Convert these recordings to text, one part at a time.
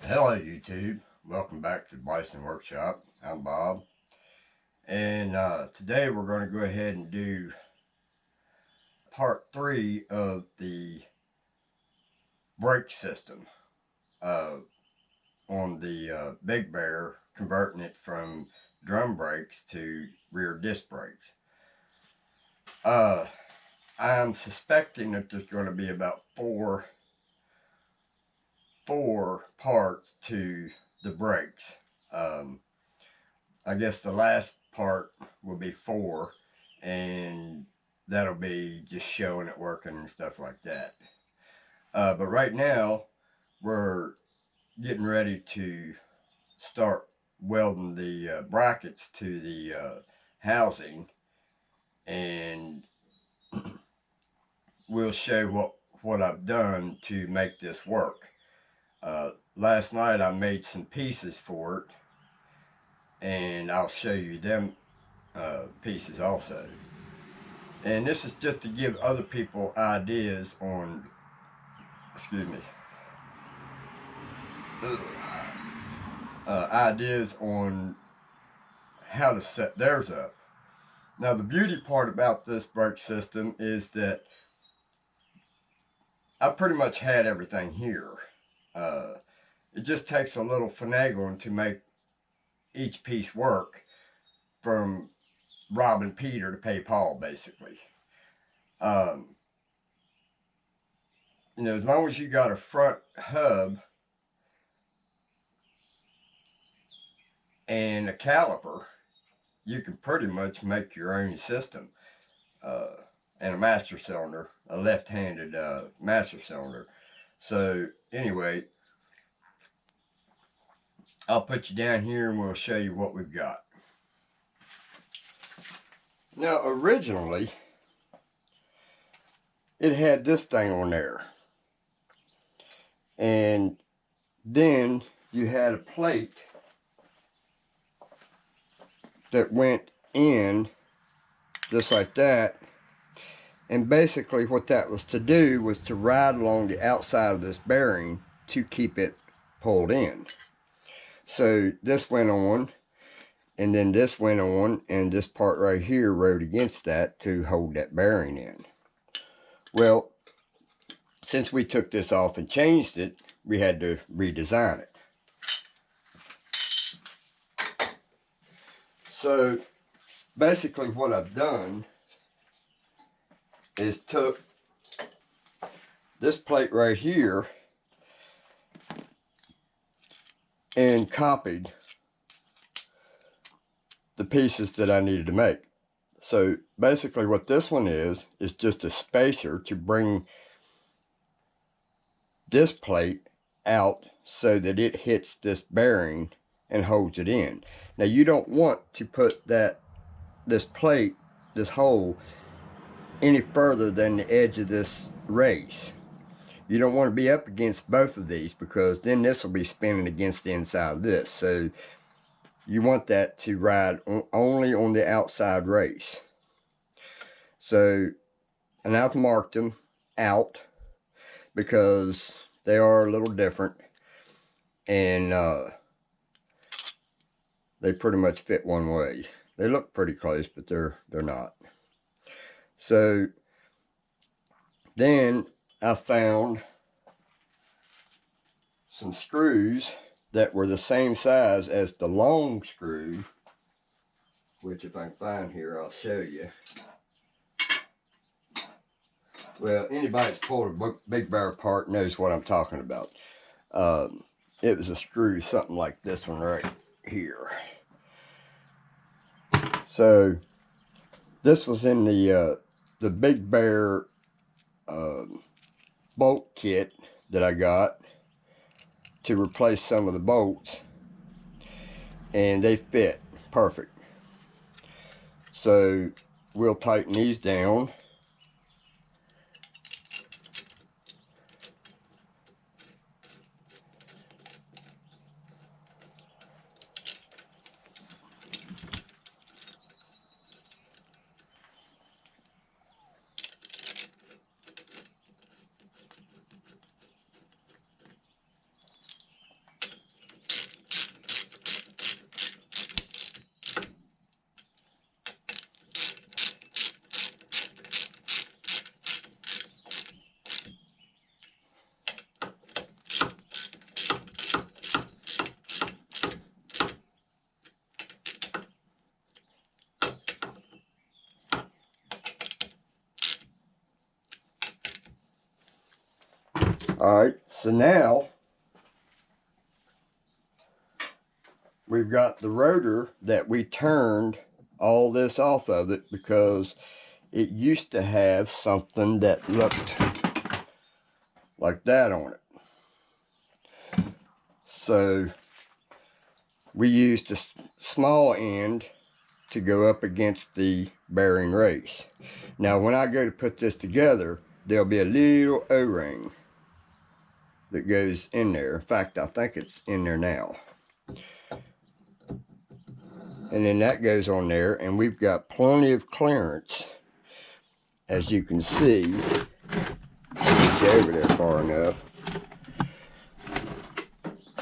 Hello YouTube, welcome back to the Bison Workshop. I'm Bob, and today we're going to go ahead and do part 3 of the brake system on the Big Bear, converting it from drum brakes to rear disc brakes. I'm suspecting that there's going to be about four parts to the brakes. I guess the last part will be 4, and that'll be just showing it working and stuff like that. But right now, we're getting ready to start welding the brackets to the housing, and we'll show what I've done to make this work. Last night I made some pieces for it, and I'll show you them pieces also. And this is just to give other people ideas on, excuse me, ideas on how to set theirs up. Now the beauty part about this brake system is that I pretty much had everything here. It just takes a little finagling to make each piece work, from robbing Peter to pay Paul, basically. As long as you got a front hub and a caliper, you can pretty much make your own system. And a master cylinder, a left-handed master cylinder. So anyway, I'll put you down here and we'll show you what we've got. Now originally, it had this thing on there, and then you had a plate that went in just like that, and basically what that was to do was to ride along the outside of this bearing to keep it pulled in. So this went on, and then this went on, and this part right here rode against that to hold that bearing in. Well, since we took this off and changed it, we had to redesign it. So basically what I've done is took this plate right here and copied the pieces that I needed to make. So basically what this one is just a spacer to bring this plate out so that it hits this bearing and holds it in. Now you don't want to put this plate, this hole, any further than the edge of this race. You don't want to be up against both of these, because then this will be spinning against the inside of this. So you want that to ride only on the outside race. So, and I've marked them out because they are a little different, and they pretty much fit one way. They look pretty close, but they're not. So then I found some screws that were the same size as the long screw, which if I can find here, I'll show you. Well, anybody that's pulled a Big Bear apart knows what I'm talking about. It was a screw, something like this one right here. So this was in the Big Bear bolt kit that I got to replace some of the bolts, and they fit perfect. So we'll tighten these down. Alright, so now we've got the rotor that we turned all this off of it because it used to have something that looked like that on it. So we used a small end to go up against the bearing race. Now when I go to put this together, there'll be a little O-ring that goes in there. In fact, I think it's in there now. And then that goes on there, and we've got plenty of clearance, as you can see. Get you over there far enough.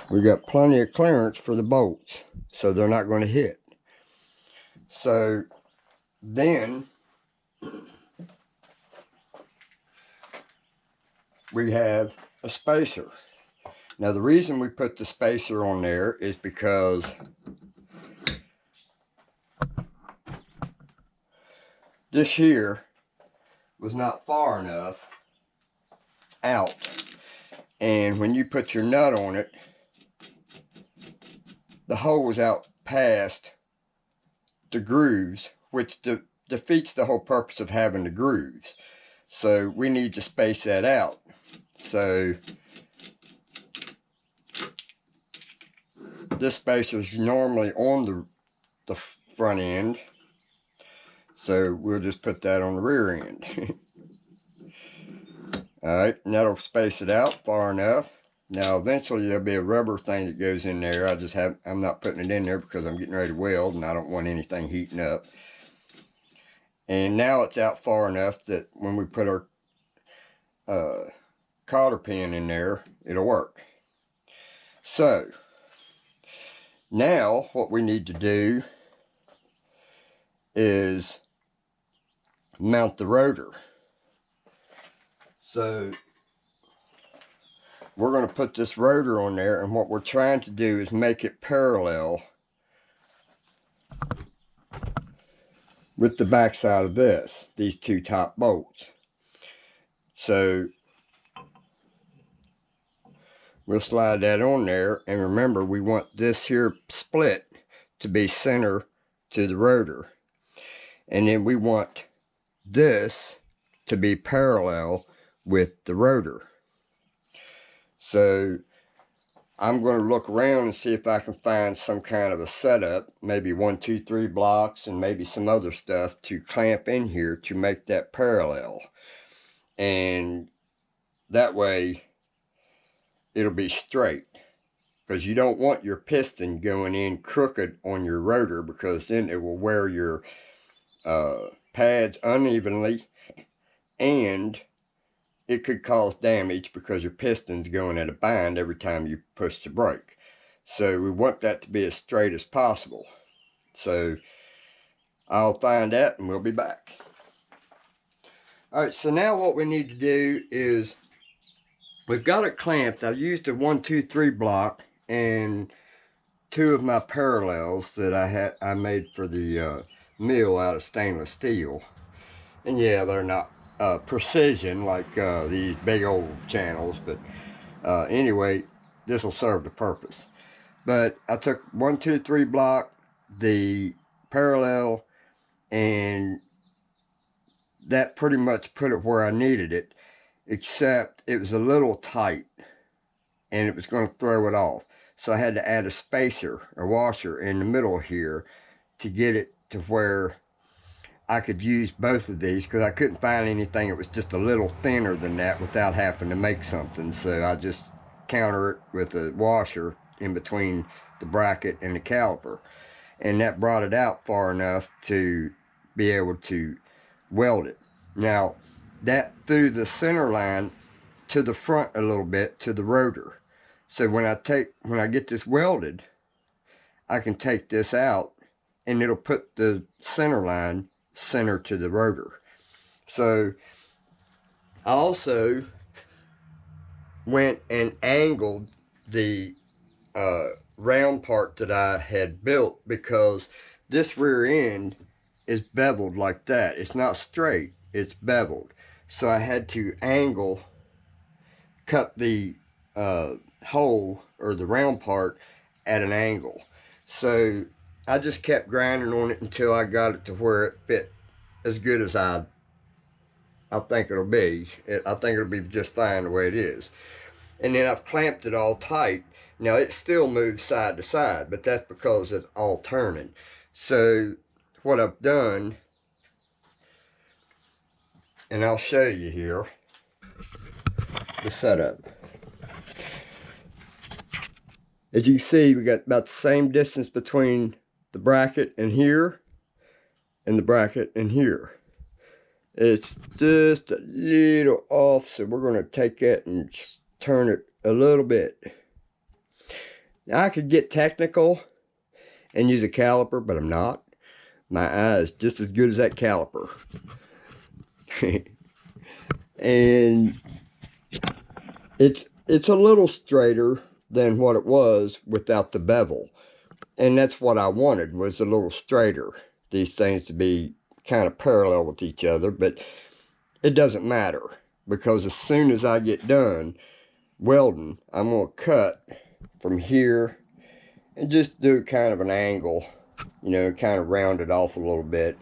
We've got plenty of clearance for the bolts, so they're not going to hit. So then we have a spacer. Now the reason we put the spacer on there is because this here was not far enough out, and when you put your nut on it, the hole was out past the grooves, which defeats the whole purpose of having the grooves. So we need to space that out. So this spacer is normally on the front end, so we'll just put that on the rear end. Alright, and that'll space it out far enough. Now eventually there'll be a rubber thing that goes in there. I'm not putting it in there because I'm getting ready to weld and I don't want anything heating up. And now it's out far enough that when we put our cotter pin in there, it'll work. So now what we need to do is mount the rotor. So we're going to put this rotor on there, and what we're trying to do is make it parallel with the back side of these two top bolts. So we'll slide that on there, and remember, we want this here split to be center to the rotor, and then we want this to be parallel with the rotor. So I'm going to look around and see if I can find some kind of a setup, maybe 1, 2, 3 blocks and maybe some other stuff to clamp in here to make that parallel. And that way it'll be straight, because you don't want your piston going in crooked on your rotor, because then it will wear your pads unevenly, and it could cause damage because your piston's going at a bind every time you push the brake. So we want that to be as straight as possible. So I'll find that and we'll be back. Alright, so now what we need to do is, we've got it clamped. I used a 1, 2, 3 block and 2 of my parallels that I made for the mill out of stainless steel. And yeah, they're not precision like these big old channels, but anyway, this will serve the purpose. But I took 1, 2, 3 block, the parallel, and that pretty much put it where I needed it, except it was a little tight and it was going to throw it off. So I had to add a spacer, a washer in the middle here to get it to where I could use both of these, because I couldn't find anything that was just a little thinner than that without having to make something. So I just counter it with a washer in between the bracket and the caliper, and that brought it out far enough to be able to weld it. Now that threw the center line to the front a little bit to the rotor, so when I get this welded, I can take this out and it'll put the center line center to the rotor. So I also went and angled the round part that I had built, because this rear end is beveled like that. It's not straight, it's beveled. So I had to angle cut the hole or the round part at an angle. So I just kept grinding on it until I got it to where it fit as good as I think it'll be. I think it'll be just fine the way it is. And then I've clamped it all tight. Now it still moves side to side, but that's because it's all turning. So what I've done, and I'll show you here, the setup. As you can see, we got about the same distance between the bracket and here, and the bracket and here. It's just a little off, so we're going to take it and turn it a little bit. Now I could get technical and use a caliper, but I'm not. My eye is just as good as that caliper. And it's a little straighter than what it was without the bevel. And that's what I wanted, was a little straighter. These things to be kind of parallel with each other, but it doesn't matter, because as soon as I get done welding, I'm going to cut from here and just do kind of an angle, you know, kind of round it off a little bit,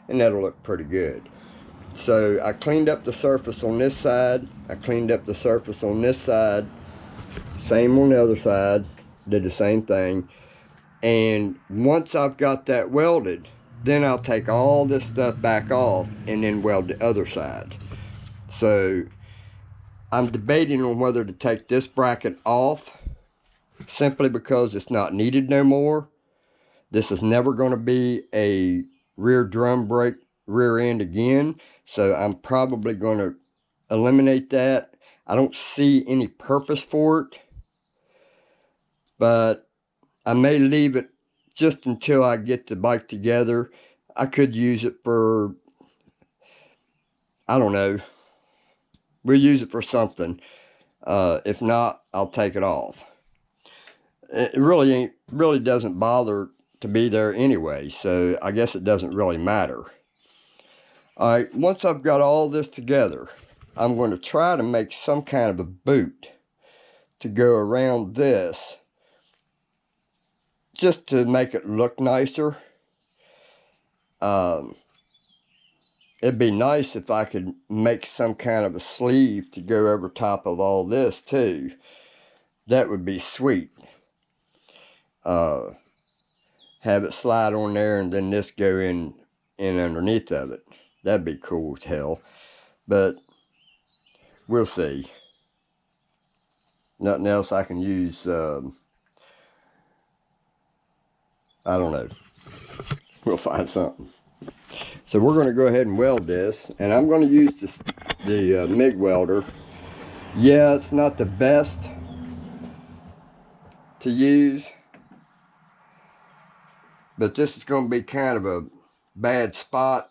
and that'll look pretty good. So I cleaned up the surface on this side, I cleaned up the surface on this side, same on the other side, did the same thing. And once I've got that welded, then I'll take all this stuff back off and then weld the other side. So I'm debating on whether to take this bracket off, simply because it's not needed no more. This is never going to be a rear drum brake rear end again, so I'm probably going to eliminate that. I don't see any purpose for it, but I may leave it just until I get the bike together. I could use it for, I don't know, we'll use it for something. If not, I'll take it off. It really doesn't bother to be there anyway, so I guess it doesn't really matter. Alright, once I've got all this together, I'm going to try to make some kind of a boot to go around this, just to make it look nicer. It'd be nice if I could make some kind of a sleeve to go over top of all this too. That would be sweet. Have it slide on there and then this go in underneath of it. That'd be cool as hell. But we'll see. Nothing else I can use. I don't know. We'll find something. So we're going to go ahead and weld this, and I'm going to use the MIG welder. Yeah, it's not the best to use, but this is going to be kind of a bad spot.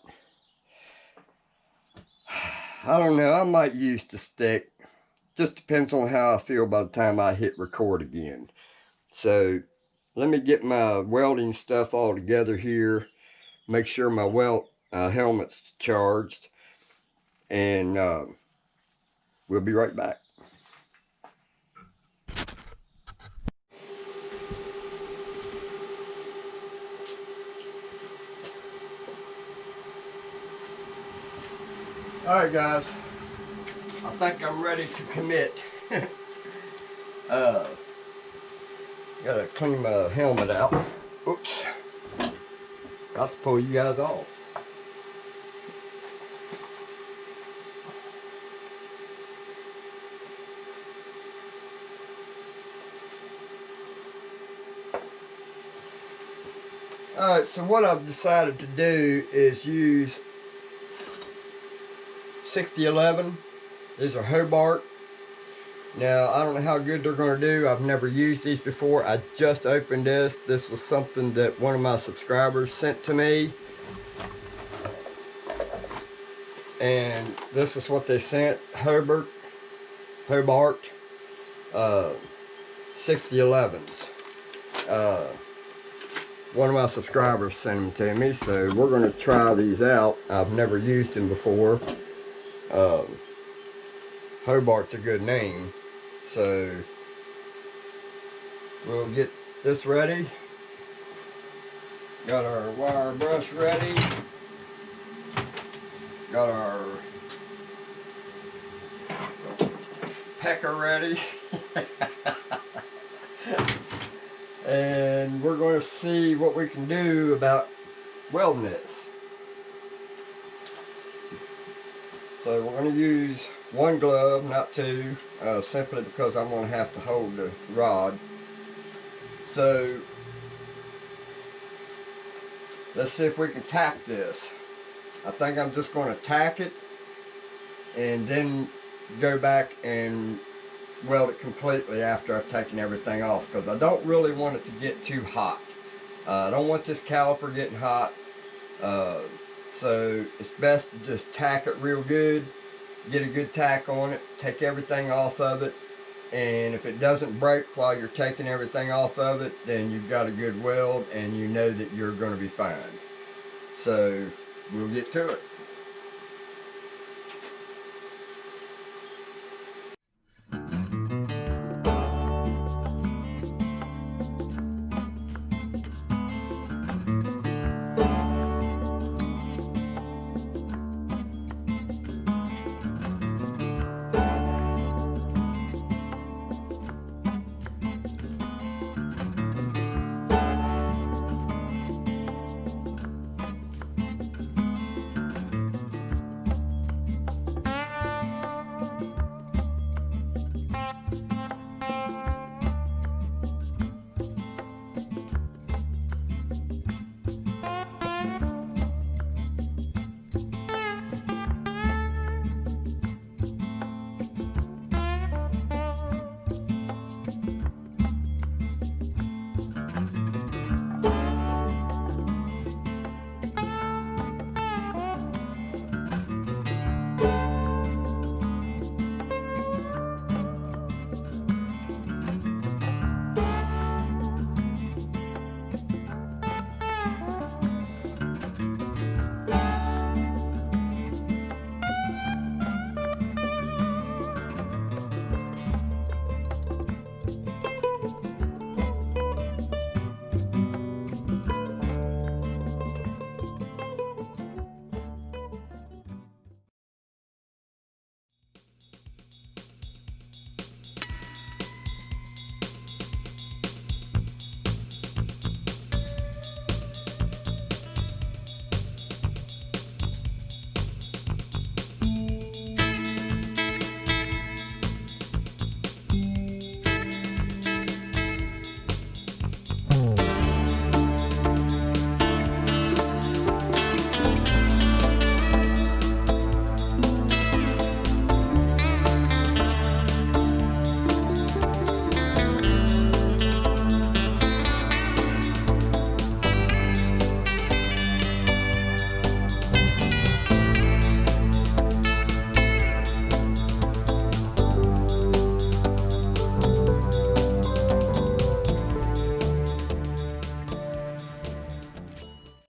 I don't know, I might use the stick. Just depends on how I feel by the time I hit record again. So let me get my welding stuff all together here. Make sure my helmet's charged. And we'll be right back. Alright guys, I think I'm ready to commit. Gotta clean my helmet out. Oops. Got to pull you guys off. Alright, so what I've decided to do is use 6011. These are Hobart. Now, I don't know how good they're going to do. I've never used these before. I just opened this. This was something that one of my subscribers sent to me. And this is what they sent. Hobart 6011s. One of my subscribers sent them to me, so we're going to try these out. I've never used them before. Hobart's a good name. So we'll get this ready. Got our wire brush ready. Got our pecker ready. And we're going to see what we can do about welding this. So we're going to use one glove, not two, simply because I'm going to have to hold the rod. So let's see if we can tack this. I think I'm just going to tack it and then go back and weld it completely after I've taken everything off, because I don't really want it to get too hot. I don't want this caliper getting hot, so it's best to just tack it real good, get a good tack on it, take everything off of it, and if it doesn't break while you're taking everything off of it, then you've got a good weld and you know that you're going to be fine. So we'll get to it.